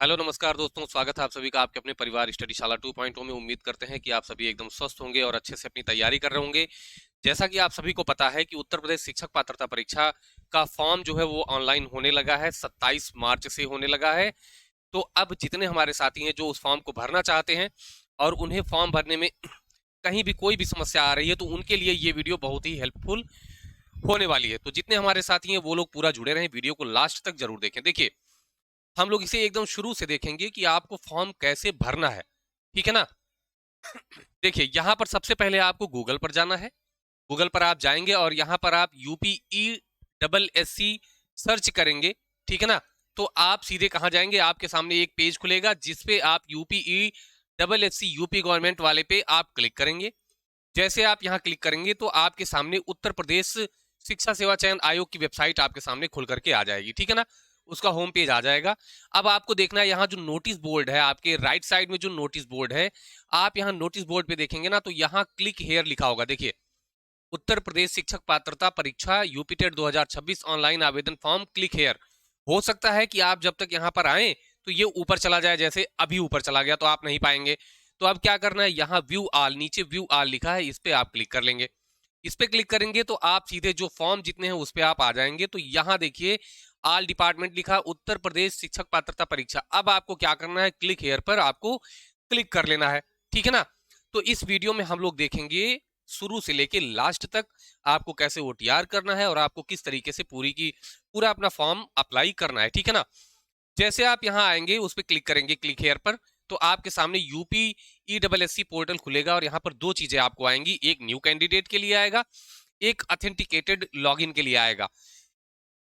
Hello नमस्कार दोस्तों, स्वागत है आप सभी का आपके अपने परिवार स्टडी शाला 2.0 में। उम्मीद करते हैं कि आप सभी एकदम स्वस्थ होंगे और अच्छे से अपनी तैयारी कर रहे होंगे। जैसा कि आप सभी को पता है कि उत्तर प्रदेश शिक्षक पात्रता परीक्षा का फॉर्म जो है वो ऑनलाइन होने लगा है, 27 मार्च से होने लगा है। तो अब जितने हमारे साथी हैं जो उस फॉर्म को भरना चाहते हैं और उन्हें फॉर्म भरने में कहीं भी कोई भी समस्या आ रही है, तो उनके लिए ये वीडियो बहुत ही हेल्पफुल होने वाली है। तो जितने हमारे साथी हैं वो लोग पूरा जुड़े रहें, वीडियो को लास्ट तक जरूर देखें। देखिए, हम लोग इसे एकदम शुरू से देखेंगे कि आपको फॉर्म कैसे भरना है, ठीक है ना। देखिए, यहाँ पर सबसे पहले आपको गूगल पर जाना है। गूगल पर आप जाएंगे और यहाँ पर आप UPE-SSC सर्च करेंगे, ठीक है ना। तो आप सीधे कहाँ जाएंगे, आपके सामने एक पेज खुलेगा जिसपे आप UPE-SSC यूपी गवर्नमेंट वाले पे आप क्लिक करेंगे। जैसे आप यहाँ क्लिक करेंगे तो आपके सामने उत्तर प्रदेश शिक्षा सेवा चयन आयोग की वेबसाइट आपके सामने खुल करके आ जाएगी, ठीक है ना। उसका होम पेज आ जाएगा। अब आपको देखना है यहाँ जो नोटिस बोर्ड है, आपके राइट साइड में जो नोटिस बोर्ड है, आप यहाँ नोटिस बोर्ड पे देखेंगे ना, तो यहाँ क्लिक हेयर लिखा होगा। देखिए, उत्तर प्रदेश शिक्षक पात्रता परीक्षा यूपीटेट 2026 ऑनलाइन आवेदन फॉर्म, क्लिक हेयर। हो सकता है कि आप जब तक यहाँ पर आए तो ये ऊपर चला जाए, जैसे अभी ऊपर चला गया तो आप नहीं पाएंगे। तो अब क्या करना है, यहाँ व्यू आल, नीचे व्यू आल लिखा है, इस पे आप क्लिक कर लेंगे। इस पे क्लिक करेंगे तो आप सीधे जो फॉर्म जितने हैं उस पे आप आ जाएंगे। तो यहाँ देखिए, आल डिपार्टमेंट लिखा, उत्तर प्रदेश शिक्षक पात्रता परीक्षा। अब आपको क्या करना है, क्लिक हेयर पर आपको क्लिक कर लेना है, ठीक है ना। तो इस वीडियो में हम लोग देखेंगे शुरू से लेके लास्ट तक आपको कैसे OTR करना है और आपको किस तरीके से पूरा अपना फॉर्म अप्लाई करना है, ठीक है ना। जैसे आप यहाँ आएंगे, उस पर क्लिक करेंगे क्लिक हेयर पर, तो आपके सामने UPE-SSC पोर्टल खुलेगा और यहाँ पर दो चीजें आपको आएंगी। एक न्यू कैंडिडेट के लिए आएगा, एक ऑथेंटिकेटेड लॉगिन के लिए आएगा।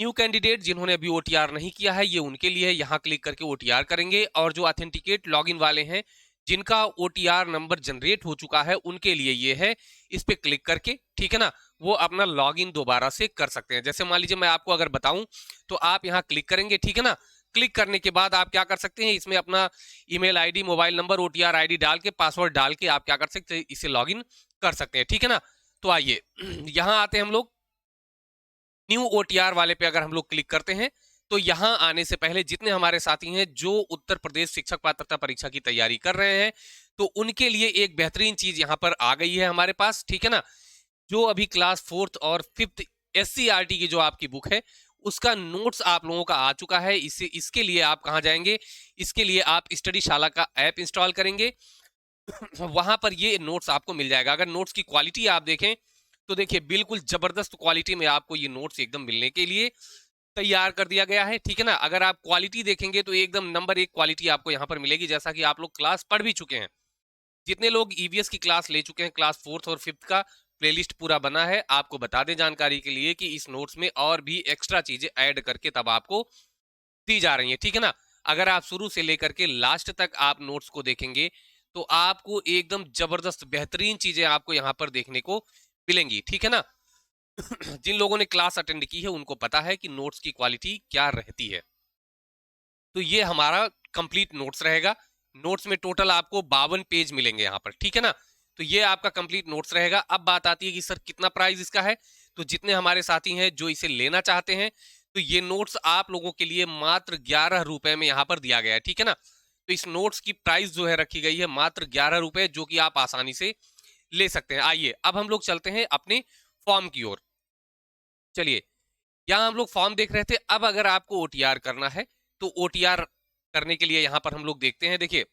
न्यू कैंडिडेट जिन्होंने अभी OTR नहीं किया है, ये उनके लिए, यहाँ क्लिक करके OTR करेंगे। और जो ऑथेंटिकेट लॉगिन वाले हैं, जिनका OTR नंबर जनरेट हो चुका है, उनके लिए ये है। इस पे क्लिक करके, ठीक है ना, वो अपना लॉगिन दोबारा से कर सकते हैं। जैसे मान लीजिए मैं आपको अगर बताऊं, तो आप यहाँ क्लिक करेंगे, ठीक है ना। क्लिक करने के बाद आप क्या कर सकते हैं, इसमें अपना email ID, mobile number, OTR ID डाल के, पासवर्ड डाल के आप क्या कर सकते हैं, इसे लॉगिन कर सकते हैं, ठीक है ना। तो आइए यहाँ आते हैं हम लोग। न्यू OTR वाले पे अगर हम लोग क्लिक करते हैं, तो यहाँ आने से पहले जितने हमारे साथी हैं जो उत्तर प्रदेश शिक्षक पात्रता परीक्षा की तैयारी कर रहे हैं, तो उनके लिए एक बेहतरीन चीज यहाँ पर आ गई है हमारे पास, ठीक है ना। जो अभी क्लास 4th और 5th SCRT की जो आपकी बुक है, उसका नोट्स आप लोगों का आ चुका है। इसके लिए आप कहाँ जाएंगे, इसके लिए आप स्टडी शाला का ऐप इंस्टॉल करेंगे। वहां पर ये नोट्स आपको मिल जाएगा। अगर नोट्स की क्वालिटी आप देखें, तो देखिए बिल्कुल जबरदस्त क्वालिटी में आपको ये नोट्स एकदम मिलने के लिए तैयार कर दिया गया है, ठीक है ना। अगर आप क्वालिटी देखेंगे तो एकदम नंबर 1 क्वालिटी आपको यहाँ पर मिलेगी। जैसा कि आप लोग क्लास पढ़ भी चुके हैं, जितने लोग EVS की क्लास ले चुके हैं, क्लास 4th और 5th का प्लेलिस्ट पूरा बना है। आपको बता दें जानकारी के लिए कि इस नोट्स में और भी एक्स्ट्रा चीजें ऐड करके तब आपको दी जा रही है, ठीक है ना। अगर आप शुरू से लेकर के लास्ट तक आप नोट्स को देखेंगे, तो आपको एकदम जबरदस्त बेहतरीन चीजें आपको यहाँ पर देखने को मिलेंगी, ठीक है ना। जिन लोगों ने क्लास अटेंड की है उनको पता है कि नोट्स की क्वालिटी क्या रहती है। तो ये हमारा कंप्लीट नोट्स रहेगा। नोट्स में टोटल आपको 52 पेज मिलेंगे यहाँ पर, ठीक है ना। तो ये आपका कंप्लीट नोट्स रहेगा। अब बात आती है कि सर कितना प्राइस इसका है। तो जितने हमारे साथी हैं जो इसे लेना चाहते हैं, तो ये नोट्स आप लोगों के लिए मात्र 11 रुपए में यहाँ पर दिया गया है, ठीक है ना। तो इस नोट्स की प्राइस जो है रखी गई है मात्र 11 रुपए, जो कि आप आसानी से ले सकते हैं। आइए अब हम लोग चलते हैं अपने फॉर्म की ओर। चलिए, यहाँ हम लोग फॉर्म देख रहे थे। अब अगर आपको OTR करना है, तो OTR करने के लिए यहाँ पर हम लोग देखते हैं। देखिए,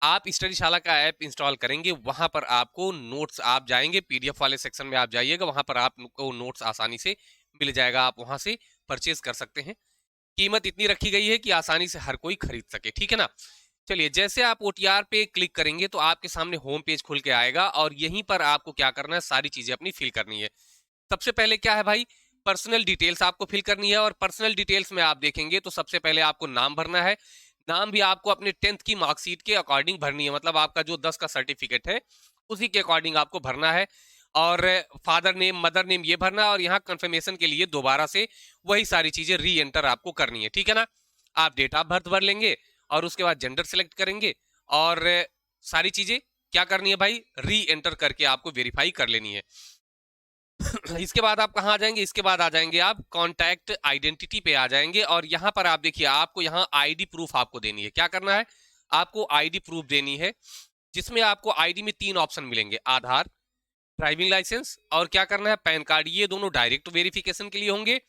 आप स्टडी शाला का ऐप इंस्टॉल करेंगे, वहां पर आपको नोट्स, आप जाएंगे PDF वाले सेक्शन में, आप जाइएगा, वहां पर आपको नोट्स आसानी से मिल जाएगा। आप वहां से परचेज कर सकते हैं। कीमत इतनी रखी गई है कि आसानी से हर कोई खरीद सके, ठीक है ना। चलिए, जैसे आप OTR पे क्लिक करेंगे तो आपके सामने होम पेज खुल के आएगा और यहीं पर आपको क्या करना है, सारी चीजें अपनी फिल करनी है। सबसे पहले क्या है भाई, पर्सनल डिटेल्स आपको फिल करनी है। और पर्सनल डिटेल्स में आप देखेंगे तो सबसे पहले आपको नाम भरना है। नाम भी आपको अपने 10th की मार्कशीट के अकॉर्डिंग भरनी है, मतलब आपका जो 10 का सर्टिफिकेट है उसी के अकॉर्डिंग आपको भरना है। और फादर नेम, मदर नेम ये भरना है। और यहाँ कंफर्मेशन के लिए दोबारा से वही सारी चीजें री एंटर आपको करनी है, ठीक है ना। आप डेट ऑफ बर्थ भर लेंगे और उसके बाद जेंडर सेलेक्ट करेंगे और सारी चीजें क्या करनी है भाई, री एंटर करके आपको वेरीफाई कर लेनी है। इसके बाद आप कहाँ आ जाएंगे, इसके बाद आ जाएंगे आप कॉन्टैक्ट आइडेंटिटी पे आ जाएंगे और यहाँ पर आप देखिए आपको यहाँ आईडी प्रूफ आपको देनी है। क्या करना है, आपको आईडी प्रूफ देनी है, जिसमें आपको आईडी में 3 ऑप्शन मिलेंगे, आधार, ड्राइविंग लाइसेंस और क्या करना है, पैन कार्ड। ये दोनों डायरेक्ट वेरिफिकेशन के लिए होंगे।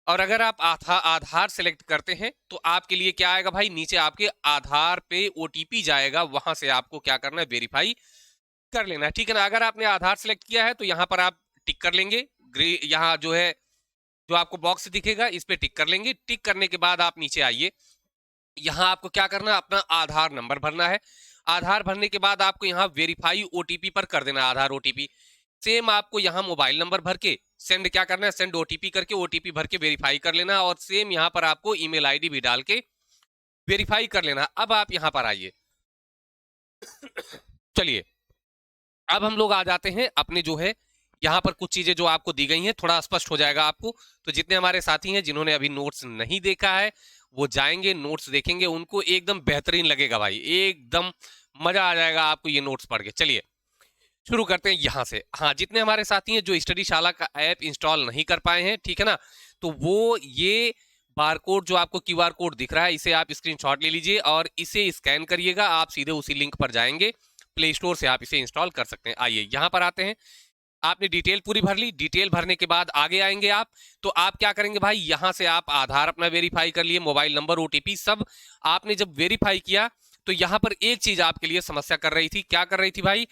और अगर आप आधार सेलेक्ट करते हैं तो आपके लिए क्या आएगा भाई, नीचे आपके आधार पे ओटीपी जाएगा, वहां से आपको क्या करना है, वेरीफाई कर लेना है, ठीक है ना। अगर आपने आधार सेलेक्ट किया है तो यहाँ पर आप टिक कर लेंगे, यहाँ जो है जो आपको बॉक्स दिखेगा इस पे टिक कर लेंगे। टिक करने के बाद आप नीचे आइए, यहाँ आपको क्या करना है, अपना आधार नंबर भरना है। आधार भरने के बाद आपको यहाँ वेरीफाई ओटीपी पर कर देना आधार ओटीपी। सेम आपको यहाँ मोबाइल नंबर भर के सेंड क्या करना है, सेंड ओटीपी करके ओटीपी भर के वेरीफाई कर लेना और सेम यहाँ पर आपको ईमेल आईडी भी डाल के वेरीफाई कर लेना। अब आप यहाँ पर आइए, चलिए अब हम लोग आ जाते हैं अपने जो है यहाँ पर कुछ चीजें जो आपको दी गई हैं, थोड़ा स्पष्ट हो जाएगा आपको। तो जितने हमारे साथी हैं जिन्होंने अभी नोट्स नहीं देखा है वो जाएंगे, नोट्स देखेंगे, उनको एकदम बेहतरीन लगेगा भाई, एकदम मजा आ जाएगा आपको ये नोट्स पढ़ के। चलिए शुरू करते हैं यहाँ से। हाँ, जितने हमारे साथी हैं जो स्टडी शाला का ऐप इंस्टॉल नहीं कर पाए हैं, ठीक है ना, तो वो ये बारकोड जो आपको क्यूआर कोड दिख रहा है इसे आप स्क्रीनशॉट ले लीजिए और इसे स्कैन करिएगा, आप सीधे उसी लिंक पर जाएंगे, प्ले स्टोर से आप इसे इंस्टॉल कर सकते हैं। आइए यहाँ पर आते हैं, आपने डिटेल पूरी भर ली, डिटेल भरने के बाद आगे आएंगे आप, तो आप क्या करेंगे भाई, यहाँ से आप आधार अपना वेरीफाई कर लिए, मोबाइल नंबर, ओटीपी सब आपने जब वेरीफाई किया तो यहाँ पर एक चीज आपके लिए समस्या कर रही थी। क्या कर रही थी भाई,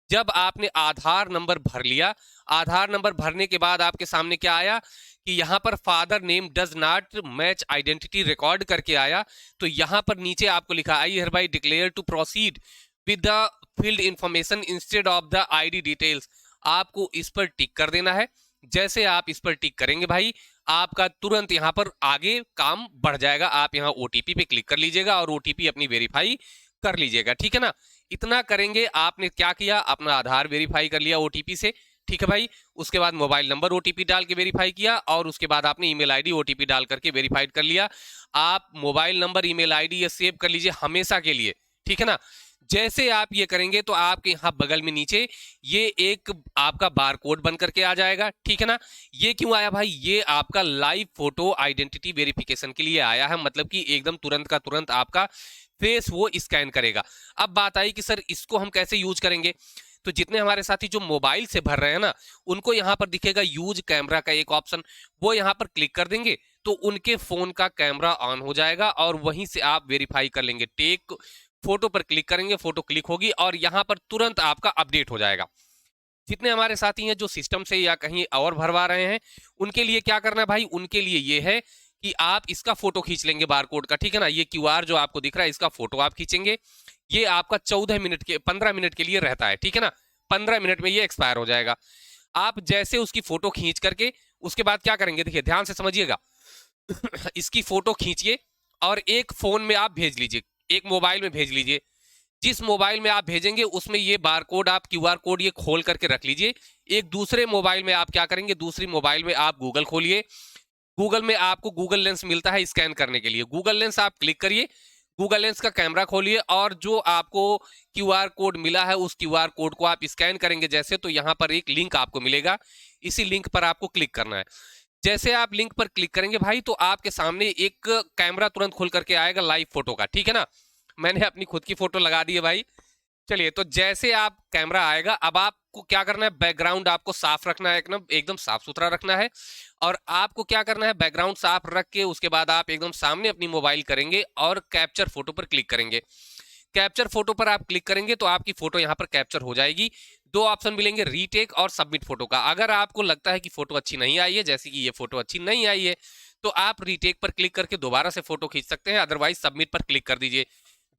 जब आपने आधार नंबर भर लिया, आधार नंबर भरने के बाद आपके सामने क्या आया कि यहाँ पर father name does not match identity record करके आया। तो यहाँ पर नीचे आपको लिखा I hereby declare to proceed with the field information instead of the ID details. आपको इस पर टिक कर देना है। जैसे आप इस पर टिक करेंगे भाई, आपका तुरंत यहाँ पर आगे काम बढ़ जाएगा। आप यहाँ ओटीपी पे क्लिक कर लीजिएगा और ओटीपी अपनी वेरीफाई कर लीजिएगा, ठीक है ना। इतना करेंगे, आपने क्या किया, अपना आधार वेरीफाई कर लिया ओटीपी से, ठीक है भाई। उसके बाद मोबाइल नंबर ओटीपी डाल के वेरीफाई किया और उसके बाद आपने ईमेल आईडी ओटीपी डाल करके वेरीफाइड कर लिया। आप मोबाइल नंबर ईमेल आईडी ये सेव कर लीजिए हमेशा के लिए, ठीक है ना। जैसे आप ये करेंगे तो आपके यहाँ बगल में नीचे ये एक आपका बार कोड बन करके आ जाएगा, ठीक है ना। ये क्यों आया भाई, ये आपका लाइव फोटो आइडेंटिटी वेरिफिकेशन के लिए आया है, मतलब कि एकदम तुरंत का तुरंत आपका फेस वो स्कैन करेगा। अब बात आई कि सर इसको हम कैसे यूज करेंगे, तो जितने हमारे साथी जो मोबाइल से भर रहे हैं ना, उनको यहाँ पर दिखेगा यूज कैमरा का एक ऑप्शन, वो यहाँ पर क्लिक कर देंगे तो उनके फोन का कैमरा ऑन हो जाएगा और वहीं से आप वेरीफाई कर लेंगे। टेक फोटो पर क्लिक करेंगे, फोटो क्लिक होगी और यहाँ पर तुरंत आपका अपडेट हो जाएगा। जितने हमारे साथी हैं जो सिस्टम से या कहीं और भरवा रहे हैं, उनके लिए क्या करना है भाई, उनके लिए ये है कि आप इसका फोटो खींच लेंगे बारकोड का, ठीक है ना। ये क्यूआर जो आपको दिख रहा है इसका फोटो आप खींचेंगे, ये आपका 14 मिनट के 15 मिनट के लिए रहता है, ठीक है ना। 15 मिनट में ये एक्सपायर हो जाएगा। आप जैसे उसकी फोटो खींच करके उसके बाद क्या करेंगे, देखिए ध्यान से समझिएगा इसकी फोटो खींचिए और एक फोन में आप भेज लीजिए, एक मोबाइल में भेज लीजिए। जिस मोबाइल में आप भेजेंगे उसमें ये बारकोड आप क्यूआर कोड ये खोल करके रख लीजिए। एक दूसरे मोबाइल में आप क्या करेंगे, दूसरी मोबाइल में आप गूगल खोलिए, गूगल में आपको गूगल लेंस मिलता है स्कैन करने के लिए, गूगल लेंस आप क्लिक करिए, गूगल लेंस का कैमरा खोलिए और जो आपको क्यूआर कोड मिला है उस क्यूआर कोड को आप स्कैन करेंगे जैसे, तो यहाँ पर एक लिंक आपको मिलेगा, इसी लिंक पर आपको क्लिक करना है। जैसे आप लिंक पर क्लिक करेंगे भाई तो आपके सामने एक कैमरा तुरंत खोल करके आएगा लाइव फोटो का, ठीक है ना। मैंने अपनी खुद की फोटो लगा दी है भाई। चलिए, तो जैसे आप कैमरा आएगा, अब आपको क्या करना है, बैकग्राउंड आपको साफ रखना है, एकदम साफ सुथरा रखना है। और आपको क्या करना है, बैकग्राउंड साफ रख के उसके बाद आप एकदम सामने अपनी मोबाइल करेंगे और कैप्चर फोटो पर क्लिक करेंगे। कैप्चर फोटो पर आप क्लिक करेंगे तो आपकी फोटो यहाँ पर कैप्चर हो जाएगी। दो ऑप्शन मिलेंगे, रीटेक और सबमिट फोटो का। अगर आपको लगता है कि फोटो अच्छी नहीं आई है, जैसे कि ये फोटो अच्छी नहीं आई है, तो आप रीटेक पर क्लिक करके दोबारा से फोटो खींच सकते हैं, अदरवाइज सबमिट पर क्लिक कर दीजिए।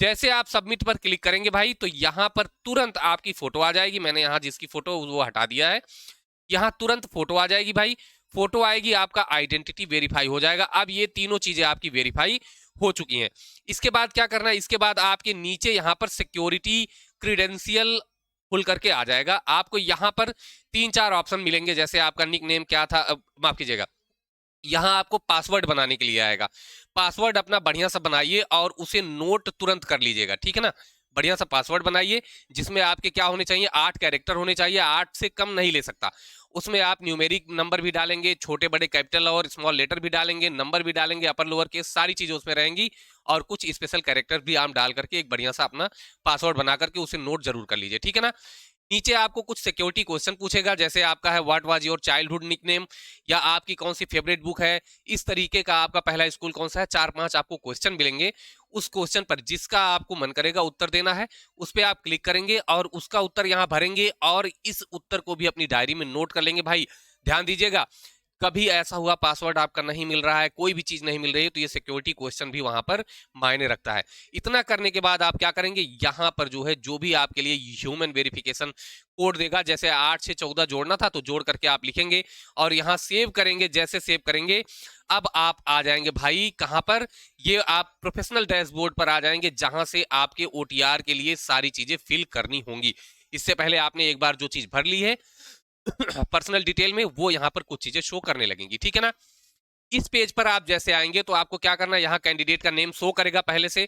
जैसे आप सबमिट पर क्लिक करेंगे भाई तो यहाँ पर तुरंत आपकी फोटो आ जाएगी। मैंने यहाँ जिसकी फोटो वो हटा दिया है, यहाँ तुरंत फोटो आ जाएगी भाई। फोटो आएगी, आपका आइडेंटिटी वेरीफाई हो जाएगा। अब ये तीनों चीजें आपकी वेरीफाई हो चुकी हैं। इसके बाद क्या करना है, इसके बाद आपके नीचे यहाँ पर सिक्योरिटी क्रीडेंशियल खुल करके आ जाएगा। आपको यहाँ पर 3-4 ऑप्शन मिलेंगे, जैसे आपका निक नेम क्या था, माफ कीजिएगा, यहाँ आपको पासवर्ड बनाने के लिए आएगा। पासवर्ड अपना बढ़िया सा बनाइए और उसे नोट तुरंत कर लीजिएगा, ठीक है ना। बढ़िया सा पासवर्ड बनाइए जिसमें आपके क्या होने चाहिए, 8 कैरेक्टर होने चाहिए, 8 से कम नहीं ले सकता। उसमें आप न्यूमेरिक नंबर भी डालेंगे, छोटे बड़े कैपिटल और स्मॉल लेटर भी डालेंगे, नंबर भी डालेंगे, अपर लोअर केस सारी चीजें उसमें रहेंगी, और कुछ स्पेशल कैरेक्टर भी आप डाल करके एक बढ़िया सा अपना पासवर्ड बना करके उसे नोट जरूर कर लीजिए, ठीक है ना। नीचे आपको कुछ सिक्योरिटी क्वेश्चन पूछेगा, जैसे आपका है what was your childhood nickname, या आपकी कौन सी फेवरेट बुक है, इस तरीके का आपका पहला स्कूल कौन सा है, 4-5 आपको क्वेश्चन मिलेंगे। उस क्वेश्चन पर जिसका आपको मन करेगा उत्तर देना है, उस पर आप क्लिक करेंगे और उसका उत्तर यहाँ भरेंगे, और इस उत्तर को भी अपनी डायरी में नोट कर लेंगे। भाई ध्यान दीजिएगा, कभी ऐसा हुआ पासवर्ड आपका नहीं मिल रहा है, कोई भी चीज नहीं मिल रही है, तो ये सिक्योरिटी क्वेश्चन भी वहां पर मायने रखता है। इतना करने के बाद आप क्या करेंगे, यहां पर जो है जो भी आपके लिए ह्यूमन वेरिफिकेशन कोड देगा, जैसे 8 से 14 जोड़ना था तो जोड़ करके आप लिखेंगे और यहां सेव करेंगे। जैसे सेव करेंगे अब आप आ जाएंगे भाई कहां पर, ये आप प्रोफेशनल डैशबोर्ड पर आ जाएंगे, जहां से आपके ओटीआर के लिए सारी चीजें फिल करनी होंगी। इससे पहले आपने एक बार जो चीज भर ली है पर्सनल डिटेल में, वो यहाँ पर कुछ चीजें शो करने लगेंगी, ठीक है ना। इस पेज पर आप जैसे आएंगे तो आपको क्या करना है, यहाँ कैंडिडेट का नेम शो करेगा, पहले से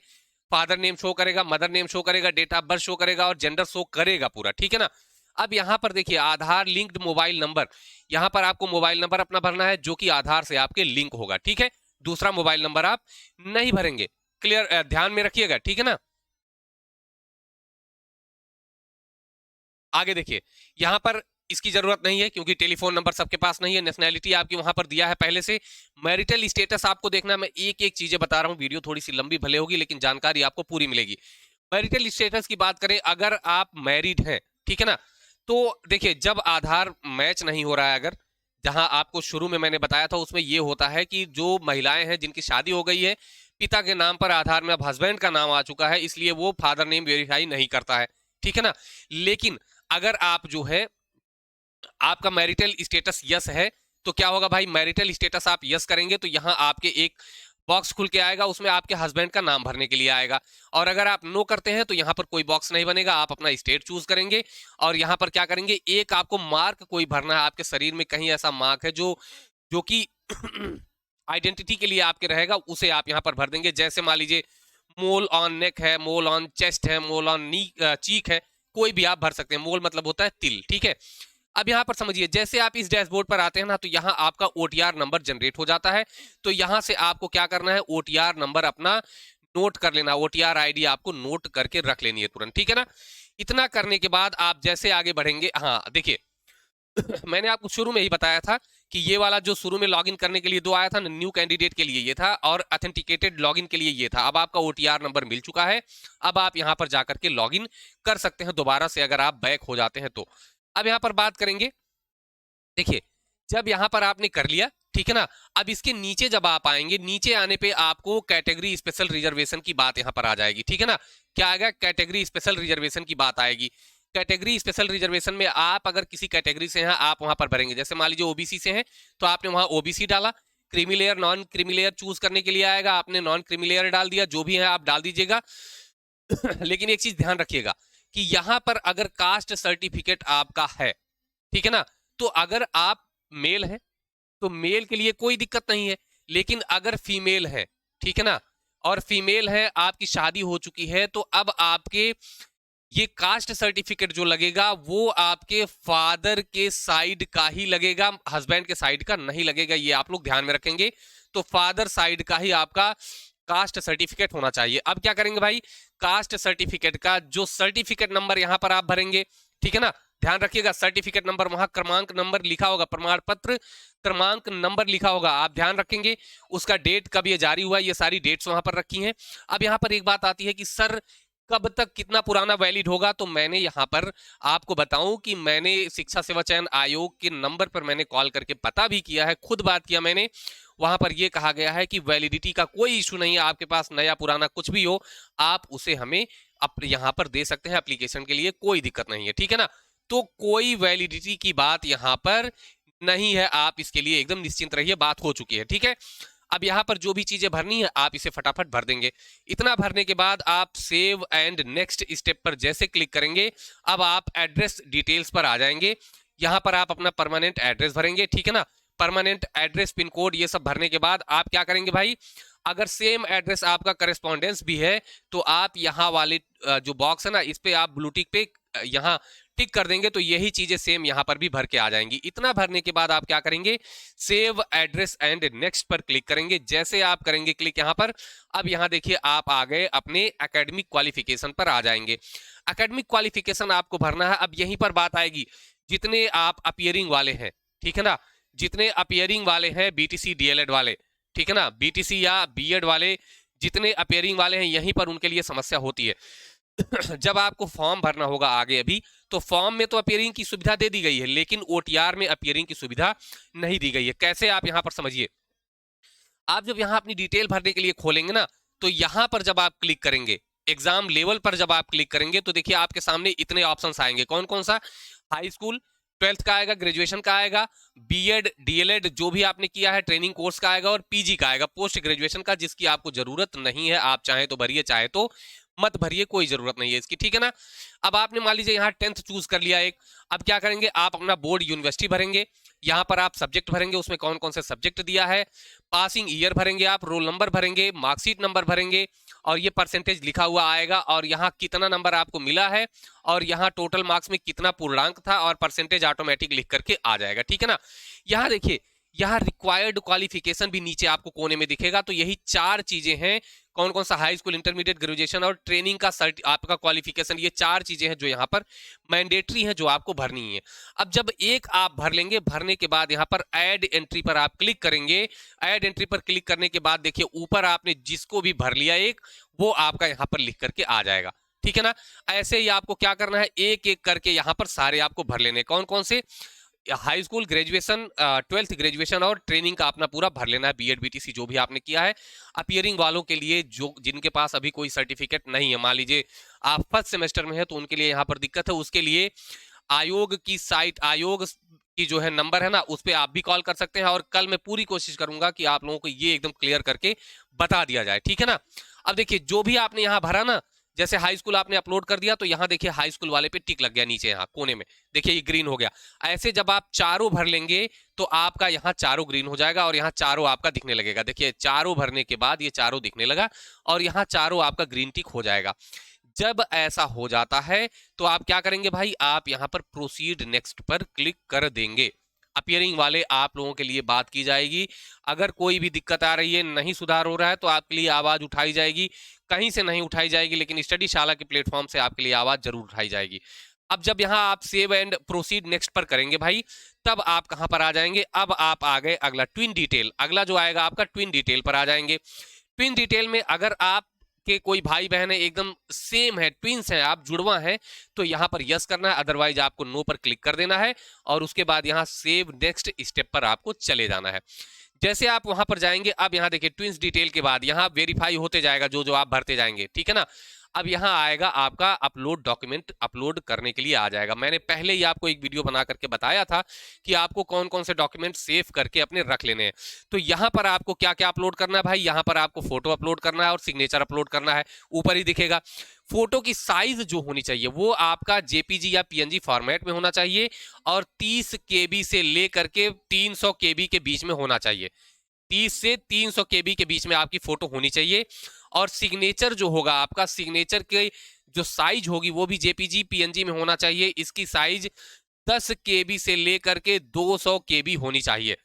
फादर नेम शो करेगा, मदर नेम शो करेगा, डेट ऑफ बर्थ शो करेगा और जेंडर शो करेगा पूरा, ठीक है ना। अब यहाँ पर देखिए आधार लिंक्ड मोबाइल नंबर, यहाँ पर आपको मोबाइल नंबर अपना भरना है जो कि आधार से आपके लिंक होगा, ठीक है। दूसरा मोबाइल नंबर आप नहीं भरेंगे, क्लियर, ध्यान में रखिएगा, ठीक है ना। आगे देखिए, यहां पर इसकी जरूरत नहीं है क्योंकि टेलीफोन नंबर सबके पास नहीं है। नेशनैलिटी आपकी वहां पर दिया है पहले से। मैरिटल स्टेटस आपको देखना, मैं एक एक चीजें बता रहा हूं, वीडियो थोड़ी सी लंबी भले होगी लेकिन जानकारी आपको पूरी मिलेगी। मैरिटल स्टेटस की बात करें, अगर आप मैरिड हैं, ठीक है ना, तो देखिए जब आधार मैच नहीं हो रहा है, अगर जहां आपको शुरू में मैंने बताया था उसमें यह होता है कि जो महिलाएं हैं जिनकी शादी हो गई है, पिता के नाम पर आधार में अब हस्बैंड का नाम आ चुका है, इसलिए वो फादर नेम वेरीफाई नहीं करता है, ठीक है ना। लेकिन अगर आप जो है आपका मैरिटल स्टेटस यस है, तो क्या होगा भाई, मैरिटल स्टेटस आप यस करेंगे तो यहां आपके एक बॉक्स खुल के आएगा, उसमें आपके हस्बैंड का नाम भरने के लिए आएगा। और अगर आप नो करते हैं तो यहां पर कोई बॉक्स नहीं बनेगा, आप अपना स्टेट चूज करेंगे और यहां पर क्या करेंगे, एक आपको मार्क कोई भरना है, आपके शरीर में कहीं ऐसा मार्क है जो जो कि आइडेंटिटी के लिए आपके रहेगा, उसे आप यहां पर भर देंगे। जैसे मान लीजिए मोल ऑन नेक है, मोल ऑन चेस्ट है, मोल ऑन नी चीक है, कोई भी आप भर सकते हैं। मोल मतलब होता है तिल, ठीक है। अब यहां पर समझिए, जैसे आप इस डैशबोर्ड पर आते हैं ना, तो यहां आपका ओटीआर नंबर जनरेट हो जाता है। तो यहां से आपको क्या करना है, ओटीआर नंबर अपना नोट कर लेना, ओटीआर आईडी आपको नोट करके रख लेनी है तुरंत, ठीक है ना। इतना करने के बाद आप जैसे आगे बढ़ेंगे, हाँ देखिए मैंने आपको शुरू में ही बताया था कि ये वाला जो शुरू में लॉगिन करने के लिए दो आया था, न्यू कैंडिडेट के लिए ये था और ऑथेंटिकेटेड लॉगिन के लिए ये था। अब आपका ओटीआर नंबर मिल चुका है, अब आप यहां पर जाकर के लॉगिन कर सकते हैं दोबारा से, अगर आप बैक हो जाते हैं तो। अब यहां पर बात करेंगे, देखिए जब यहां पर आपने कर लिया, ठीक है ना, अब इसके नीचे जब आप आएंगे, नीचे आने पे आपको कैटेगरी स्पेशल रिजर्वेशन की बात यहां पर आ जाएगी, ठीक है ना। क्या आएगा, कैटेगरी स्पेशल रिजर्वेशन की बात आएगी। कैटेगरी स्पेशल रिजर्वेशन में आप अगर किसी कैटेगरी से हैं आप वहां पर भरेंगे, जैसे मान लीजिए ओबीसी से हैं तो आपने वहां ओबीसी डाला। Creamy layer non creamy layer choose करने के लिए आएगा, आपने नॉन क्रीमी लेयर डाल दिया, जो भी है आप डाल दीजिएगा लेकिन एक चीज ध्यान रखिएगा कि यहां पर अगर कास्ट सर्टिफिकेट आपका है, ठीक है ना, तो अगर आप मेल हैं तो मेल के लिए कोई दिक्कत नहीं है। लेकिन अगर फीमेल है, ठीक है ना, और फीमेल है, आपकी शादी हो चुकी है, तो अब आपके ये कास्ट सर्टिफिकेट जो लगेगा वो आपके फादर के साइड का ही लगेगा, हस्बैंड के साइड का नहीं लगेगा, ये आप लोग ध्यान में रखेंगे। तो फादर साइड का ही आपका कास्ट सर्टिफिकेट होना चाहिए। अब क्या करेंगे भाई, कास्ट सर्टिफिकेट का जो सर्टिफिकेट नंबर यहां पर आप भरेंगे, ठीक है ना, ध्यान रखिएगा सर्टिफिकेट नंबर वहां क्रमांक नंबर लिखा होगा, प्रमाण पत्र क्रमांक नंबर लिखा होगा, आप ध्यान रखेंगे। उसका डेट कब ये जारी हुआ, ये सारी डेट्स वहां पर रखी हैं। अब यहां पर एक बात आती है कि सर कब तक कितना पुराना वैलिड होगा, तो मैंने यहां पर आपको बताऊं कि मैंने शिक्षा सेवा चयन आयोग के नंबर पर मैंने कॉल करके पता भी किया है, खुद बात किया मैंने, वहां पर यह कहा गया है कि वैलिडिटी का कोई इशू नहीं है, आपके पास नया पुराना कुछ भी हो आप उसे हमें यहां पर दे सकते हैं, एप्लीकेशन के लिए कोई दिक्कत नहीं है, ठीक है ना। तो कोई वैलिडिटी की बात यहां पर नहीं है, आप इसके लिए एकदम निश्चिंत रहिए, बात हो चुकी है, ठीक है। अब यहां पर जो भी चीजें भरनी है आप इसे फटाफट भर देंगे। इतना भरने के बाद आप सेव एंड नेक्स्ट स्टेप पर जैसे क्लिक करेंगे, अब आप एड्रेस डिटेल्स पर आ जाएंगे। यहां पर आप अपना परमानेंट एड्रेस भरेंगे, ठीक है ना, परमानेंट एड्रेस पिन कोड ये सब भरने के बाद आप क्या करेंगे भाई, अगर सेम एड्रेस आपका करेस्पॉन्डेंस भी है तो आप यहाँ वाले जो बॉक्स है ना, इस पे आप ब्लू टिक पे यहाँ टिक कर देंगे तो यही चीजें सेम यहाँ पर भी भर के आ जाएंगी। इतना भरने के बाद आप क्या करेंगे, सेव एड्रेस एंड नेक्स्ट पर क्लिक करेंगे। जैसे आप करेंगे क्लिक यहाँ पर, अब यहाँ देखिए आप आ गए अपने एकेडमिक क्वालिफिकेशन पर आ जाएंगे। एकेडमिक क्वालिफिकेशन आपको भरना है। अब यहीं पर बात आएगी, जितने आप अपियरिंग वाले हैं, ठीक है ना, जितने अपियरिंग वाले हैं बीटीसी डीएलएड वाले, ठीक है ना, बीटीसी या बीएड वाले जितने अपियरिंग वाले हैं, यहीं पर उनके लिए समस्या होती है। जब आपको फॉर्म भरना होगा आगे अभी, तो फॉर्म में तो अपियरिंग की सुविधा दे दी गई है, लेकिन ओटीआर में अपियरिंग की सुविधा नहीं दी गई है। कैसे, आप यहां पर समझिए। आप जब यहां अपनी डिटेल भरने के लिए खोलेंगे ना, तो यहां पर जब आप क्लिक करेंगे, एग्जाम लेवल पर जब आप क्लिक करेंगे, तो देखिए आपके सामने इतने ऑप्शंस आएंगे। कौन कौन सा? हाई स्कूल, 12th का आएगा, ग्रेजुएशन का आएगा, बीएड डीएलएड जो भी आपने किया है ट्रेनिंग कोर्स का आएगा, और पीजी का आएगा, पोस्ट ग्रेजुएशन का, जिसकी आपको जरूरत नहीं है। आप चाहे तो भरिए, चाहे तो मत भरिए, कोई जरूरत नहीं है इसकी, ठीक है ना। अब आपने मान लीजिए यहाँ 10th चूज कर लिया एक। अब क्या करेंगे, आप अपना बोर्ड यूनिवर्सिटी भरेंगे, यहाँ पर आप सब्जेक्ट भरेंगे, उसमें कौन कौन से सब्जेक्ट दिया है, पासिंग ईयर भरेंगे, आप रोल नंबर भरेंगे, मार्कशीट नंबर भरेंगे, और ये परसेंटेज लिखा हुआ आएगा, और यहाँ कितना नंबर आपको मिला है, और यहाँ टोटल मार्क्स में कितना पूर्णांक था, और परसेंटेज ऑटोमेटिक लिख करके आ जाएगा, ठीक है ना। यहाँ देखिए, यहाँ रिक्वायर्ड क्वालिफिकेशन भी नीचे आपको कोने में दिखेगा। तो यही 4 चीजें हैं, कौन कौन सा, हाई स्कूल, इंटरमीडिएट, ग्रेजुएशन और ट्रेनिंग का आपका क्वालिफिकेशन, ये 4 चीजें हैं जो यहाँ पर मैंडेटरी हैं, जो आपको भरनी है। अब जब एक आप भर लेंगे, भरने के बाद यहाँ पर ऐड एंट्री पर आप क्लिक करेंगे। ऐड एंट्री पर क्लिक करने के बाद देखिए ऊपर आपने जिसको भी भर लिया एक, वो आपका यहाँ पर लिख करके आ जाएगा, ठीक है ना। ऐसे ही आपको क्या करना है, एक एक करके यहाँ पर सारे आपको भर लेने। कौन कौन से? High school, graduation, 12th graduation और ट्रेनिंग का अपना पूरा भर लेना है, बीएड बीटीसी जो भी आपने किया है। अपियरिंग वालों के लिए, जो जिनके पास अभी कोई सर्टिफिकेट नहीं है, मान लीजिए आप फर्स्ट सेमेस्टर में है, तो उनके लिए यहाँ पर दिक्कत है। उसके लिए आयोग की साइट, आयोग की जो है नंबर है ना, उस पर आप भी कॉल कर सकते हैं। और कल मैं पूरी कोशिश करूंगा कि आप लोगों को ये एकदम क्लियर करके बता दिया जाए, ठीक है ना। अब देखिए, जो भी आपने यहाँ भरा ना, जैसे हाई स्कूल आपने अपलोड कर दिया, तो यहाँ देखिए हाई स्कूल वाले पे टिक लग गया नीचे, यहाँ कोने में देखिए ये ग्रीन हो गया। ऐसे जब आप चारों भर लेंगे, तो आपका यहाँ चारों ग्रीन हो जाएगा, और यहाँ चारों आपका दिखने लगेगा। देखिए चारों भरने के बाद ये चारों दिखने लगा, और यहाँ चारों आपका ग्रीन टिक हो जाएगा। जब ऐसा हो जाता है, तो आप क्या करेंगे भाई, आप यहाँ पर प्रोसीड नेक्स्ट पर क्लिक कर देंगे। अपियरिंग वाले आप लोगों के लिए बात की जाएगी। अगर कोई भी दिक्कत आ रही है, नहीं सुधार हो रहा है, तो आपके लिए आवाज उठाई जाएगी। कहीं से नहीं उठाई जाएगी, लेकिन स्टडी शाला के प्लेटफॉर्म से आपके लिए आवाज जरूर उठाई जाएगी। अब जब यहाँ आप सेव एंड प्रोसीड नेक्स्ट पर करेंगे भाई, तब आप कहां पर आ जाएंगे, अब आप आ गए अगला ट्विन डिटेल। अगला जो आएगा आपका ट्विन डिटेल पर आ जाएंगे। ट्विन डिटेल में अगर आप के कोई भाई बहन है, एकदम सेम है, ट्विंस हैं, आप जुड़वा हैं, तो यहाँ पर यस करना है, अदरवाइज आपको नो पर क्लिक कर देना है, और उसके बाद यहाँ सेव नेक्स्ट स्टेप पर आपको चले जाना है। जैसे आप वहां पर जाएंगे, अब यहाँ देखिए ट्विंस डिटेल के बाद यहाँ वेरीफाई होते जाएगा जो जो आप भरते जाएंगे, ठीक है ना। अब यहाँ आएगा आपका अपलोड डॉक्यूमेंट, अपलोड करने के लिए आ जाएगा। मैंने पहले ही आपको एक वीडियो बना करके बताया था कि आपको कौन कौन से डॉक्यूमेंट सेव करके अपने रख लेने हैं। तो यहाँ पर आपको क्या क्या अपलोड करना है भाई, यहाँ पर आपको फोटो अपलोड करना है और सिग्नेचर अपलोड करना है, ऊपर ही दिखेगा। फोटो की साइज जो होनी चाहिए वो आपका जेपीजी या पीएनजी फॉर्मेट में होना चाहिए, और 30 केबी से लेकर के 300 केबी के बीच में होना चाहिए। 30 से 300 केबी के बीच में आपकी फोटो होनी चाहिए। और सिग्नेचर जो होगा आपका, सिग्नेचर के जो साइज होगी वो भी जेपीजी पीएनजी में होना चाहिए। इसकी साइज 10 केबी से लेकर के 200 केबी होनी चाहिए।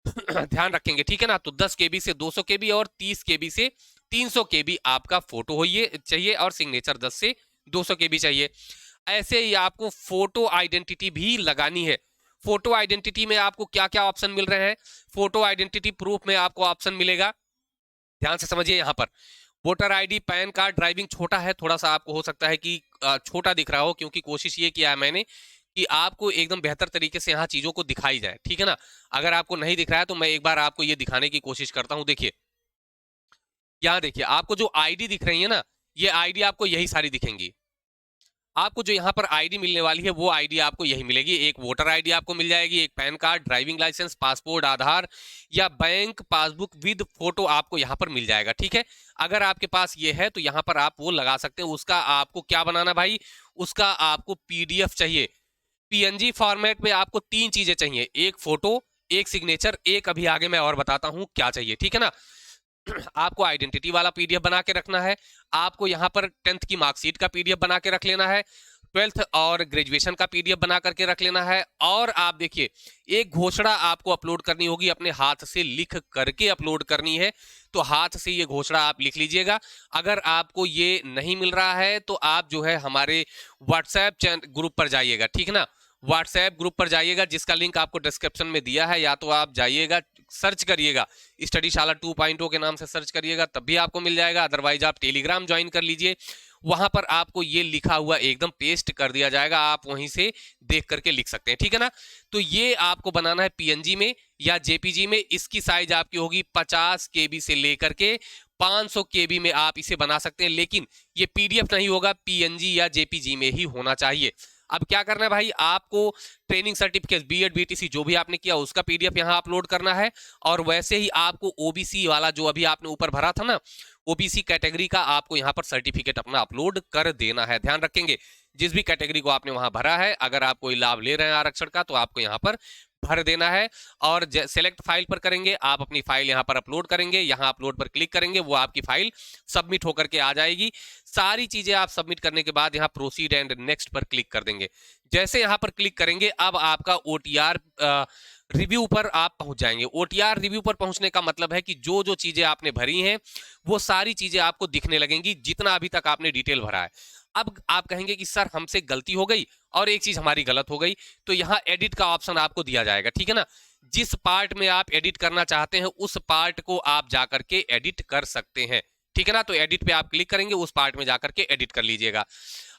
ध्यान रखेंगे, ठीक है ना। तो 10 केबी से 200 केबी और 30 केबी से 300 केबी आपका फोटो हो ये चाहिए, और सिग्नेचर 10 से 200 केबी चाहिए। ऐसे ही आपको फोटो आइडेंटिटी भी लगानी है। फोटो आइडेंटिटी में आपको क्या क्या ऑप्शन मिल रहे हैं, फोटो आइडेंटिटी प्रूफ में आपको ऑप्शन मिलेगा, ध्यान से समझिए। यहाँ पर voter ID, pan card, driving, छोटा है थोड़ा सा, आपको हो सकता है कि छोटा दिख रहा हो, क्योंकि कोशिश ये किया है मैंने कि आपको एकदम बेहतर तरीके से यहाँ चीजों को दिखाई जाए, ठीक है ना। अगर आपको नहीं दिख रहा है तो मैं एक बार आपको ये दिखाने की कोशिश करता हूँ। देखिए यहाँ देखिए, आपको जो आईडी दिख रही है ना, ये आईडी आपको यही सारी दिखेंगी। आपको जो यहाँ पर आईडी मिलने वाली है, वो आईडी आपको यही मिलेगी। एक वोटर आईडी आपको मिल जाएगी, एक PAN card, driving licence, passport, Aadhaar या बैंक पासबुक विद फोटो आपको यहाँ पर मिल जाएगा, ठीक है। अगर आपके पास ये है तो यहाँ पर आप वो लगा सकते हैं। उसका आपको क्या बनाना भाई, उसका आपको पीडीएफ चाहिए। पीएनजी फॉर्मेट में आपको 3 चीजें चाहिए, एक फोटो, एक सिग्नेचर, एक अभी आगे मैं और बताता हूं क्या चाहिए, ठीक है ना। आपको आइडेंटिटी वाला पीडीएफ बना के रखना है, आपको यहाँ पर 10th की मार्कशीट का पीडीएफ बना के रख लेना है, 12th और ग्रेजुएशन का पीडीएफ बना करके रख लेना है। और आप देखिए, एक घोषणा आपको अपलोड करनी होगी, अपने हाथ से लिख करके अपलोड करनी है, तो हाथ से ये घोषणा आप लिख लीजिएगा। अगर आपको ये नहीं मिल रहा है तो आप जो है हमारे व्हाट्सएप ग्रुप पर जाइएगा, ठीक है ना, व्हाट्सएप ग्रुप पर जाइएगा, जिसका लिंक आपको डिस्क्रिप्शन में दिया है, या तो आप जाइएगा सर्च करिएगा स्टडीशाला 2.0 के नाम से सर्च करिएगा, तब भी आपको मिल जाएगा। अदरवाइज आप टेलीग्राम ज्वाइन कर लीजिए, वहां पर आपको ये लिखा हुआ एकदम पेस्ट कर दिया जाएगा, आप वहीं से देख करके लिख सकते हैं, ठीक है ना। तो ये आपको बनाना है पीएनजी में या जेपीजी में। इसकी साइज आपकी होगी 50 केबी से लेकर के 500 केबी में आप इसे बना सकते हैं, लेकिन ये पीडीएफ नहीं होगा, पीएनजी या जेपीजी में ही होना चाहिए। अब क्या करना है भाई, आपको ट्रेनिंग सर्टिफिकेट बीएड बीटीसी जो भी आपने किया उसका पीडीएफ यहां अपलोड करना है, और वैसे ही आपको ओबीसी वाला जो अभी आपने ऊपर भरा था ना, ओबीसी कैटेगरी का आपको यहां पर सर्टिफिकेट अपना अपलोड कर देना है। ध्यान रखेंगे, जिस भी कैटेगरी को आपने वहां भरा है, अगर आप कोई लाभ ले रहे हैं आरक्षण का, तो आपको यहां पर भर देना है। और सेलेक्ट फाइल पर करेंगे, आप अपनी फाइल यहां पर अपलोड करेंगे, यहां अपलोड पर क्लिक करेंगे, वो आपकी फाइल सबमिट होकर के आ जाएगी। सारी चीजें आप सबमिट करने के बाद यहां प्रोसीड एंड नेक्स्ट पर क्लिक कर देंगे। जैसे यहां पर क्लिक करेंगे, अब आपका ओटीआर रिव्यू पर आप पहुंच जाएंगे। ओटीआर रिव्यू पर पहुंचने का मतलब है कि जो जो चीजें आपने भरी हैं वो सारी चीजें आपको दिखने लगेंगी, जितना अभी तक आपने डिटेल भरा है। अब आप कहेंगे कि सर हमसे गलती हो गई और एक चीज हमारी गलत हो गई, तो यहाँ एडिट का ऑप्शन आपको दिया जाएगा, ठीक है ना। जिस पार्ट में आप एडिट करना चाहते हैं उस पार्ट को आप जाकर के एडिट कर सकते हैं, ठीक है ना। तो एडिट पे आप क्लिक करेंगे, उस पार्ट में जाकर के एडिट कर लीजिएगा।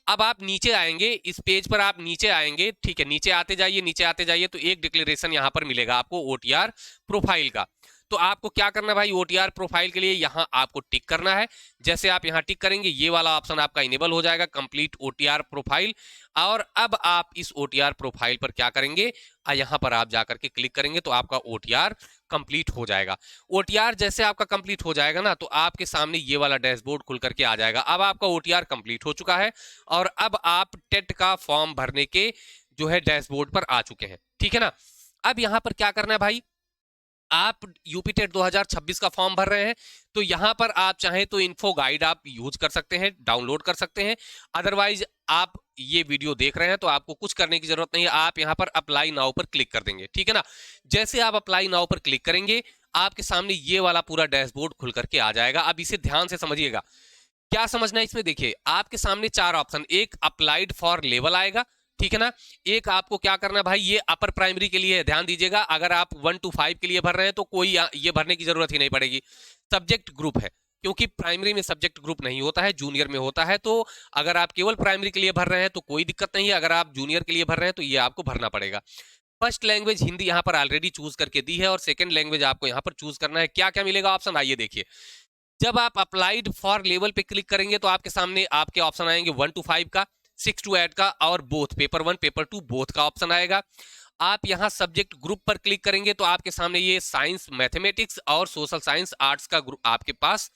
अब आप नीचे आएंगे, इस पेज पर आप नीचे आएंगे, ठीक है, नीचे आते जाइए, नीचे आते जाइए, तो एक डिक्लेरेशन यहां पर मिलेगा आपको ओटीआर प्रोफाइल का। तो आपको क्या करना है भाई, ओटीआर प्रोफाइल के लिए यहां आपको टिक करना है। जैसे आप यहां टिक करेंगे, ये वाला ऑप्शन आपका इनेबल हो जाएगा, कंप्लीट ओटीआर प्रोफाइल। और अब आप इस ओटीआर प्रोफाइल पर क्या करेंगे, यहां पर आप जाकर के क्लिक करेंगे, तो आपका ओटीआर कंप्लीट हो जाएगा। ओटीआर जैसे आपका कंप्लीट हो जाएगा ना, तो आपके सामने ये वाला डैशबोर्ड खुल करके आ जाएगा। अब आपका ओटीआर कंप्लीट हो चुका है, और अब आप टेट का फॉर्म भरने के जो है डैशबोर्ड पर आ चुके हैं, ठीक है ना। अब यहां पर क्या करना है भाई, आप यूपी टेट 2026 का फॉर्म भर रहे हैं, तो यहां पर आप चाहें तो इन्फो गाइड आप यूज कर सकते हैं, डाउनलोड कर सकते हैं। अदरवाइज आप ये वीडियो देख रहे हैं तो आपको कुछ करने की जरूरत नहीं है, आप यहां पर अप्लाई नाउ पर क्लिक कर देंगे, ठीक है ना। जैसे आप अप्लाई नाउ पर क्लिक करेंगे, आपके सामने ये वाला पूरा डैशबोर्ड खुल करके आ जाएगा। अब इसे ध्यान से समझिएगा, क्या समझना है इसमें, देखिए आपके सामने 4 ऑप्शन, एक अप्लाइड फॉर लेवल आएगा, ठीक है ना। एक आपको क्या करना है भाई, ये अपर प्राइमरी के लिए है, ध्यान दीजिएगा। अगर आप 1 to 5 के लिए भर रहे हैं तो कोई ये भरने की जरूरत ही नहीं पड़ेगी। सब्जेक्ट ग्रुप है, क्योंकि प्राइमरी में सब्जेक्ट ग्रुप नहीं होता है, जूनियर में होता है। तो अगर आप केवल प्राइमरी के लिए भर रहे हैं तो कोई दिक्कत नहीं है, अगर आप जूनियर के लिए भर रहे हैं तो ये आपको भरना पड़ेगा। फर्स्ट लैंग्वेज हिंदी यहाँ पर ऑलरेडी चूज करके दी है, और सेकंड लैंग्वेज आपको यहाँ पर चूज करना है। क्या क्या मिलेगा ऑप्शन, आइए देखिए। जब आप अप्लाइड फॉर लेवल पे क्लिक करेंगे तो आपके सामने आपके ऑप्शन आएंगे 1 to 5 का, 6 to 8 का, और बोथ पेपर 1 पेपर 2 बोथ का ऑप्शन आएगा। आप यहां सब्जेक्ट ग्रुप पर क्लिक करेंगे तो आपके सामने ये साइंस मैथमेटिक्स और सोशल साइंस आर्ट्स का ग्रुप, आपके पास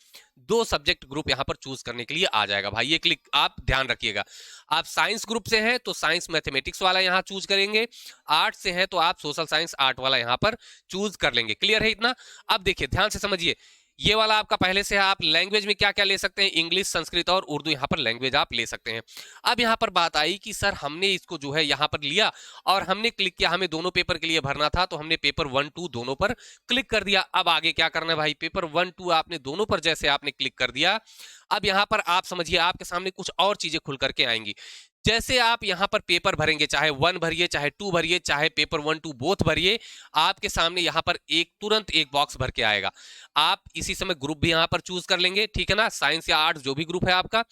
2 सब्जेक्ट ग्रुप यहां पर चूज करने के लिए आ जाएगा भाई। ये क्लिक आप ध्यान रखिएगा, आप साइंस ग्रुप से हैं तो साइंस मैथमेटिक्स वाला यहां चूज करेंगे, आर्ट्स से हैं तो आप सोशल साइंस आर्ट वाला यहां पर चूज कर लेंगे। क्लियर है इतना। अब देखिए ध्यान से समझिए, ये वाला आपका पहले से है। आप लैंग्वेज में क्या क्या ले सकते हैं, इंग्लिश, संस्कृत और उर्दू, यहाँ पर लैंग्वेज आप ले सकते हैं। अब यहाँ पर बात आई कि सर हमने इसको जो है यहाँ पर लिया और हमने क्लिक किया, हमें दोनों पेपर के लिए भरना था, तो हमने पेपर 1 2 दोनों पर क्लिक कर दिया। अब आगे क्या करना है भाई, पेपर 1 2 आपने दोनों पर जैसे आपने क्लिक कर दिया, अब यहाँ पर आप समझिए आपके सामने कुछ और चीजें खुल करके आएंगी। जैसे आप यहां पर पेपर भरेंगे, चाहे 1 भरिए, चाहे 2 भरिए, चाहे पेपर 1 2 बोथ भरिए, आपके सामने यहां पर तुरंत एक बॉक्स भर के आएगा। आप इसी समय ग्रुप भी यहां पर चूज कर लेंगे, ठीक है ना, साइंस या आर्ट्स जो भी ग्रुप है आपका।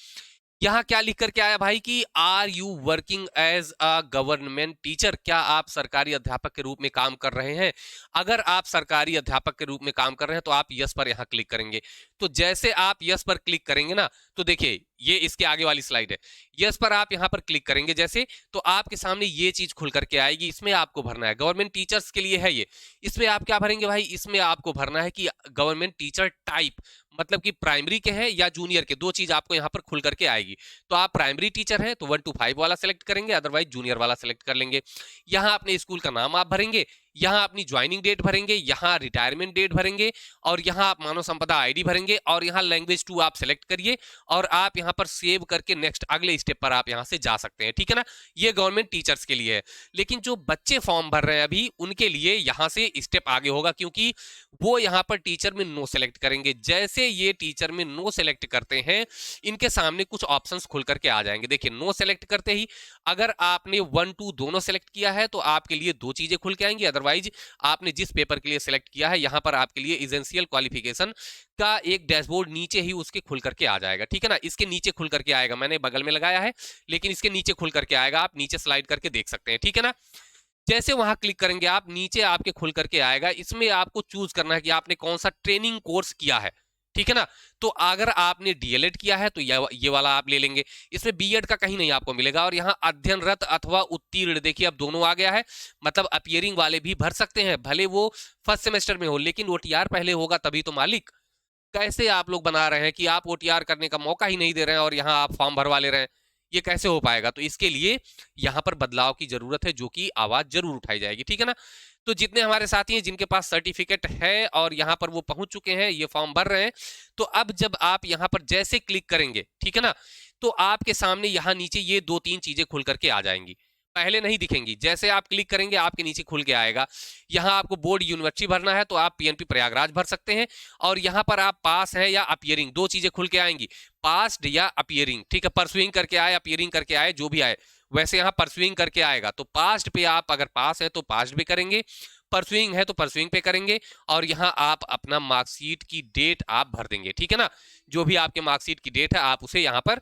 यहाँ क्या लिख करके आया भाई कि are you working as a government teacher, क्या आप सरकारी अध्यापक के रूप में काम कर रहे हैं। अगर आप सरकारी अध्यापक के रूप में काम कर रहे हैं तो आप यस पर यहाँ क्लिक करेंगे। तो जैसे आप यस पर क्लिक करेंगे ना, तो देखिए ये इसके आगे वाली स्लाइड है, यस पर आप यहाँ पर क्लिक करेंगे जैसे, तो आपके सामने ये चीज खुल करके आएगी। इसमें आपको भरना है, गवर्नमेंट टीचर्स के लिए है ये, इसमें आप क्या भरेंगे भाई, इसमें आपको भरना है कि गवर्नमेंट टीचर टाइप, मतलब कि प्राइमरी के हैं या जूनियर के, 2 चीज आपको यहाँ पर खुल करके आएगी। तो आप प्राइमरी टीचर हैं तो 1 to 5 वाला सेलेक्ट करेंगे, अदरवाइज जूनियर वाला सेलेक्ट कर लेंगे। यहाँ अपने स्कूल का नाम आप भरेंगे, यहाँ अपनी ज्वाइनिंग डेट भरेंगे, यहाँ रिटायरमेंट डेट भरेंगे और यहाँ आप मानव संपदा आईडी भरेंगे और यहाँ लैंग्वेज 2 आप सेलेक्ट करिए और आप यहाँ पर सेव करके नेक्स्ट अगले स्टेप पर आप यहाँ से जा सकते हैं, ठीक है ना। ये गवर्नमेंट टीचर्स के लिए है, लेकिन जो बच्चे फॉर्म भर रहे हैं अभी उनके लिए यहाँ से स्टेप आगे होगा, क्योंकि वो यहाँ पर टीचर में नो सेलेक्ट करेंगे। जैसे ये टीचर में नो सेलेक्ट करते हैं, इनके सामने कुछ ऑप्शंस खुल करके आ जाएंगे। देखिए, नो सेलेक्ट करते ही अगर आपने 1 2 दोनों सेलेक्ट किया है तो आपके लिए 2 चीजें खुल के आएंगी। अदरवाइज आपने जिस पेपर के लिए सेलेक्ट किया है यहाँ पर आपके लिए एसेंशियल क्वालिफिकेशन का एक डैशबोर्ड नीचे ही उसके खुल करके आ जाएगा, ठीक है ना। इसके नीचे खुल करके आएगा, मैंने बगल में लगाया है लेकिन इसके नीचे खुल करके आएगा, आप नीचे स्लाइड करके देख सकते हैं, ठीक है ना। जैसे वहां क्लिक करेंगे आप, नीचे आपके खुल करके आएगा। इसमें आपको चूज करना है कि आपने कौन सा ट्रेनिंग कोर्स किया है, ठीक है ना। तो अगर आपने डीएलएड किया है तो ये वाला आप ले लेंगे। इसमें बीएड का कहीं नहीं आपको मिलेगा। और यहाँ अध्ययनरत अथवा उत्तीर्ण, देखिए अब दोनों आ गया है, मतलब अपीयरिंग वाले भी भर सकते हैं, भले वो फर्स्ट सेमेस्टर में हो, लेकिन ओटीआर पहले होगा तभी तो मालिक। कैसे आप लोग बना रहे हैं कि आप ओटीआर करने का मौका ही नहीं दे रहे हैं और यहाँ आप फॉर्म भरवा ले रहे हैं, ये कैसे हो पाएगा। तो इसके लिए यहाँ पर बदलाव की जरूरत है, जो कि आवाज जरूर उठाई जाएगी, ठीक है ना। तो जितने हमारे साथी हैं जिनके पास सर्टिफिकेट है और यहाँ पर वो पहुंच चुके हैं, ये फॉर्म भर रहे हैं, तो अब जब आप यहाँ पर जैसे क्लिक करेंगे, ठीक है ना, तो आपके सामने यहाँ नीचे ये 2 3 चीजें खुल करके आ जाएंगी। पहले नहीं दिखेंगी, जैसे आप क्लिक करेंगे आपके नीचे खुल के आएगा। यहाँ आपको बोर्ड यूनिवर्सिटी भरना है तो आप पीएनपी प्रयागराज भर सकते हैं। और यहाँ पर आप पास है या अपीयरिंग, 2 चीजें खुल के आएंगी, पास्ड या अपीयरिंग, ठीक है। परसुइंग करके आए, अपीयरिंग करके आए, जो भी आए, वैसे यहाँ परसुइंग करके आएगा। तो पास्ट पे आप अगर पास है तो पास्ट भी करेंगे, परसुइंग है तो परसुइंग पे करेंगे, और यहाँ आप अपना मार्कशीट की डेट आप भर देंगे, ठीक है ना। जो भी आपके मार्कशीट की डेट है आप उसे यहाँ पर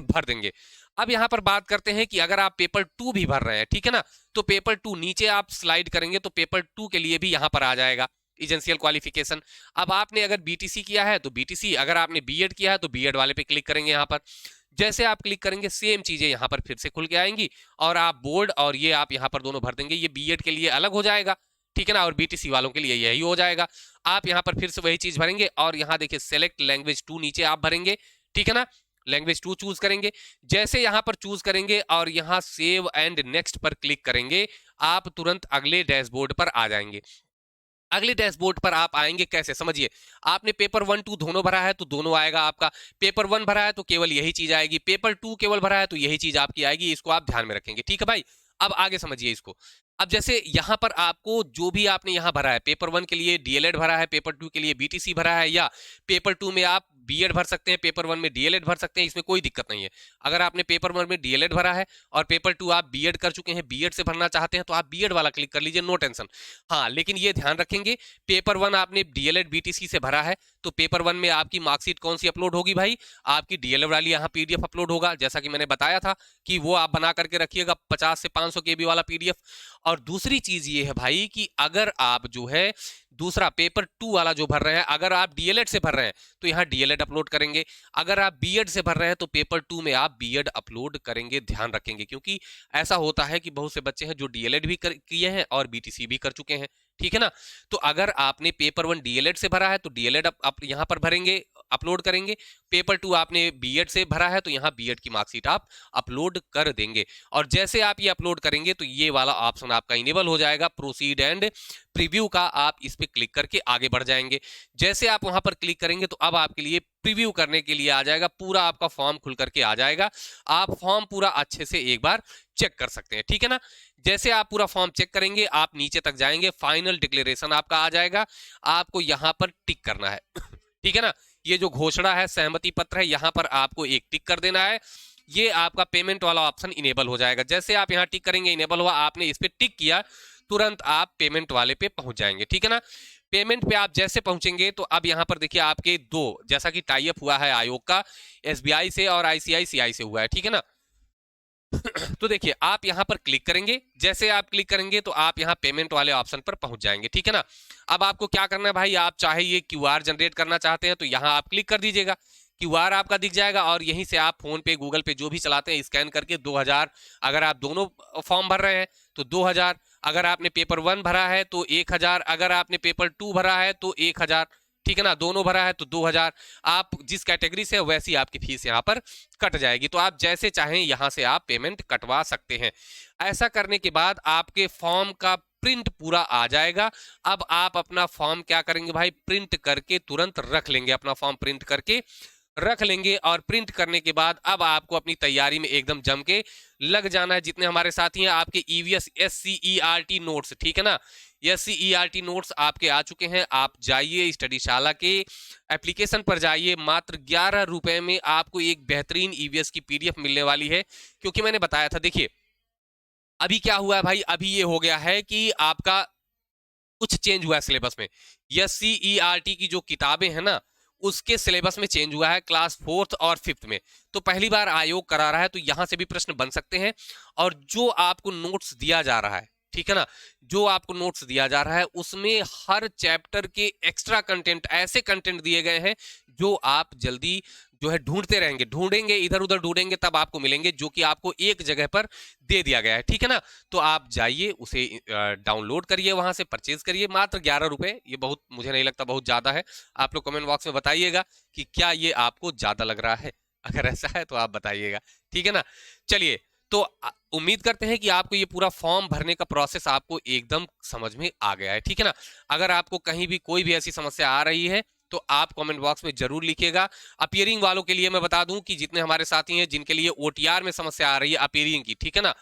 भर देंगे। अब यहाँ पर बात करते हैं कि अगर आप पेपर 2 भी भर रहे हैं, ठीक है ना, तो पेपर 2 नीचे आप स्लाइड करेंगे तो पेपर 2 के लिए भी यहाँ पर आ जाएगा एजेंशियल क्वालिफिकेशन। अब आपने अगर बीटीसी किया है तो बीटीसी, अगर आपने बीएड किया है तो बीएड वाले पे क्लिक करेंगे। यहाँ पर जैसे आप क्लिक करेंगे सेम चीजें यहाँ पर फिर से खुल के आएंगी और आप बोर्ड और ये आप यहाँ पर दोनों भर देंगे। ये बीएड के लिए अलग हो जाएगा, ठीक है ना, और बीटीसी वालों के लिए यही हो जाएगा। आप यहाँ पर फिर से वही चीज भरेंगे और यहाँ देखिए सेलेक्ट लैंग्वेज 2 नीचे आप भरेंगे, ठीक है ना। लैंग्वेज 2 चूज करेंगे, जैसे यहाँ पर चूज करेंगे और यहाँ सेव एंड नेक्स्ट पर क्लिक करेंगे, आप तुरंत अगले डैशबोर्ड पर आ जाएंगे। अगले डैशबोर्ड पर आप आएंगे कैसे, समझिए। आपने पेपर 1 2 दोनों भरा है तो दोनों आएगा आपका, पेपर 1 भरा है तो केवल यही चीज आएगी, पेपर 2 केवल भरा है तो यही चीज आपकी आएगी। इसको आप ध्यान में रखेंगे, ठीक है भाई। अब आगे समझिए इसको। अब जैसे यहाँ पर आपको जो भी आपने यहाँ भरा है, पेपर 1 के लिए डीएलएड भरा है, पेपर 2 के लिए बीटीसी भरा है, या पेपर 2 में आप बीएड भर सकते हैं, पेपर 1 में डीएलएड भर सकते हैं, इसमें कोई दिक्कत नहीं है। अगर आपने पेपर 1 में डीएलएड भरा है और पेपर 2 आप बीएड कर चुके हैं, बीएड से भरना चाहते हैं, तो आप बीएड वाला क्लिक कर लीजिए, नो टेंशन। हाँ, लेकिन ये ध्यान रखेंगे, पेपर 1 आपने डीएलएड बीटीसी से भरा है तो पेपर 1 में आपकी मार्कशीट कौन सी अपलोड होगी भाई, आपकी डीएलएड वाली यहाँ पीडीएफ अपलोड होगा, जैसा कि मैंने बताया था कि वो आप बना करके रखिएगा 50 से 500 केबी वाला पीडीएफ। और दूसरी चीज ये है भाई कि अगर आप जो है दूसरा पेपर 2 वाला जो भर रहे हैं, अगर आप डीएलएड से भर रहे हैं तो यहाँ डीएलएड अपलोड करेंगे, अगर आप बीएड से भर रहे हैं तो पेपर 2 में आप बीएड अपलोड करेंगे। ध्यान रखेंगे, क्योंकि ऐसा होता है कि बहुत से बच्चे हैं जो डीएलएड भी किए हैं और बीटीसी भी कर चुके हैं, ठीक है ना। तो अगर आपने पेपर 1 डीएलएड से भरा है तो डीएलएड आप यहाँ पर भरेंगे, अपलोड करेंगे। पेपर 2 आपने बीएड से भरा है तो यहाँ बीएड की मार्कशीट आप अपलोड कर देंगे। और जैसे आप ये अपलोड करेंगे तो ये वाला ऑप्शन आपका इनेबल हो जाएगा, प्रोसीड एंड प्रीव्यू का, आप इस पे क्लिक करके आगे बढ़ जाएंगे। जैसे आप वहां पर क्लिक करेंगे तो अब आपके लिए प्रीव्यू करने के लिए आ जाएगा, पूरा आपका फॉर्म खुल करके आ जाएगा। आप फॉर्म पूरा अच्छे से एक बार चेक कर सकते हैं, ठीक है ना। जैसे आप पूरा फॉर्म चेक करेंगे आप नीचे तक जाएंगे, फाइनल डिक्लेरेशन आपका आ जाएगा, आपको यहां पर टिक करना है ठीक है ना। ये जो घोषणा है, सहमति पत्र है, यहां पर आपको एक टिक कर देना है। ये आपका पेमेंट वाला ऑप्शन इनेबल हो जाएगा। जैसे आप यहाँ टिक करेंगे, इनेबल हुआ, आपने इस पे टिक किया, तुरंत आप पेमेंट वाले पे पहुंच जाएंगे, ठीक है ना। पेमेंट पे आप जैसे पहुंचेंगे तो अब यहाँ पर देखिए आपके 2, जैसा कि टाई अप हुआ है आयोग का, एसबीआई से और आईसीआईसीआई से हुआ है, ठीक है ना तो देखिए आप यहां पर क्लिक करेंगे, जैसे आप क्लिक करेंगे तो आप यहां पेमेंट वाले ऑप्शन पर पहुंच जाएंगे, ठीक है ना। अब आपको क्या करना है भाई, आप चाहे ये क्यूआर जनरेट करना चाहते हैं तो यहां आप क्लिक कर दीजिएगा, क्यूआर आपका दिख जाएगा और यहीं से आप फोन पे गूगल पे जो भी चलाते हैं स्कैन करके 2000, अगर आप दोनों फॉर्म भर रहे हैं तो 2000, अगर आपने पेपर 1 भरा है तो 1000, अगर आपने पेपर 2 भरा है तो 1000, ठीक है ना, दोनों भरा है तो 2000। आप जिस कैटेगरी से वैसी आपकी फीस यहाँ पर कट जाएगी। तो आप जैसे चाहें यहाँ से आप पेमेंट कटवा सकते हैं। ऐसा करने के बाद आपके फॉर्म का प्रिंट पूरा आ जाएगा। अब आप अपना फॉर्म क्या करेंगे भाई, प्रिंट करके तुरंत रख लेंगे, अपना फॉर्म प्रिंट करके रख लेंगे। और प्रिंट करने के बाद अब आपको अपनी तैयारी में एकदम जम के लग जाना है। जितने हमारे साथी हैं, आपके ईवीएस SCERT नोट्स, ठीक है ना, SCERT नोट्स आपके आ चुके हैं। आप जाइए स्टडीशाला के एप्लीकेशन पर जाइए, मात्र 11 रुपए में आपको एक बेहतरीन ईवीएस की PDF मिलने वाली है। क्योंकि मैंने बताया था, देखिए अभी क्या हुआ है भाई, अभी ये हो गया है कि आपका कुछ चेंज हुआ है सिलेबस में। SCERT की जो किताबें हैं ना, उसके सिलेबस में चेंज हुआ है क्लास 4th और 5th में। तो पहली बार आयोग करा रहा है, तो यहां से भी प्रश्न बन सकते हैं। और जो आपको नोट्स दिया जा रहा है, ठीक है ना, जो आपको नोट्स दिया जा रहा है उसमें हर चैप्टर के एक्स्ट्रा कंटेंट, ऐसे कंटेंट दिए गए हैं जो आप जल्दी जो है ढूंढते रहेंगे, ढूंढेंगे इधर उधर ढूंढेंगे, तब आपको मिलेंगे, जो कि आपको एक जगह पर दे दिया गया है, ठीक है ना। तो आप जाइए, उसे डाउनलोड करिए, वहां से परचेज करिए, मात्र 11 रुपए। ये बहुत, मुझे नहीं लगता बहुत ज्यादा है। आप लोग कमेंट बॉक्स में बताइएगा कि क्या ये आपको ज्यादा लग रहा है। अगर ऐसा है तो आप बताइएगा, ठीक है ना। चलिए, तो उम्मीद करते हैं कि आपको ये पूरा फॉर्म भरने का प्रोसेस आपको एकदम समझ में आ गया है, ठीक है ना। अगर आपको कहीं भी कोई भी ऐसी समस्या आ रही है तो आप कमेंट बॉक्स में जरूर लिखिएगा। अपीयरिंग वालों के लिए मैं बता दूं कि जितने हमारे साथी हैं जिनके लिए OTR में समस्या आ रही है अपीयरिंग की, ठीक है ना,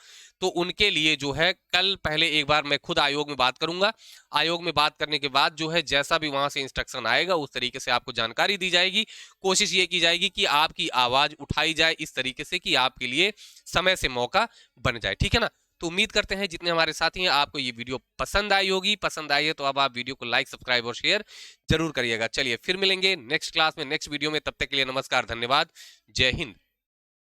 तो उनके लिए जो है कल पहले एक बार मैं खुद आयोग में बात करूंगा। आयोग में बात करने के बाद जो है जैसा भी वहां से इंस्ट्रक्शन आएगा उस तरीके से आपको जानकारी दी जाएगी। कोशिश ये की जाएगी कि आपकी आवाज उठाई जाए इस तरीके से कि आपके लिए समय से मौका बन जाए, ठीक है ना। तो उम्मीद करते हैं जितने हमारे साथी हैं आपको ये वीडियो पसंद आई होगी। पसंद आई है तो अब आप वीडियो को लाइक, सब्सक्राइब और शेयर जरूर करिएगा। चलिए फिर मिलेंगे नेक्स्ट क्लास में, नेक्स्ट वीडियो में। तब तक के लिए नमस्कार, धन्यवाद, जय हिंद।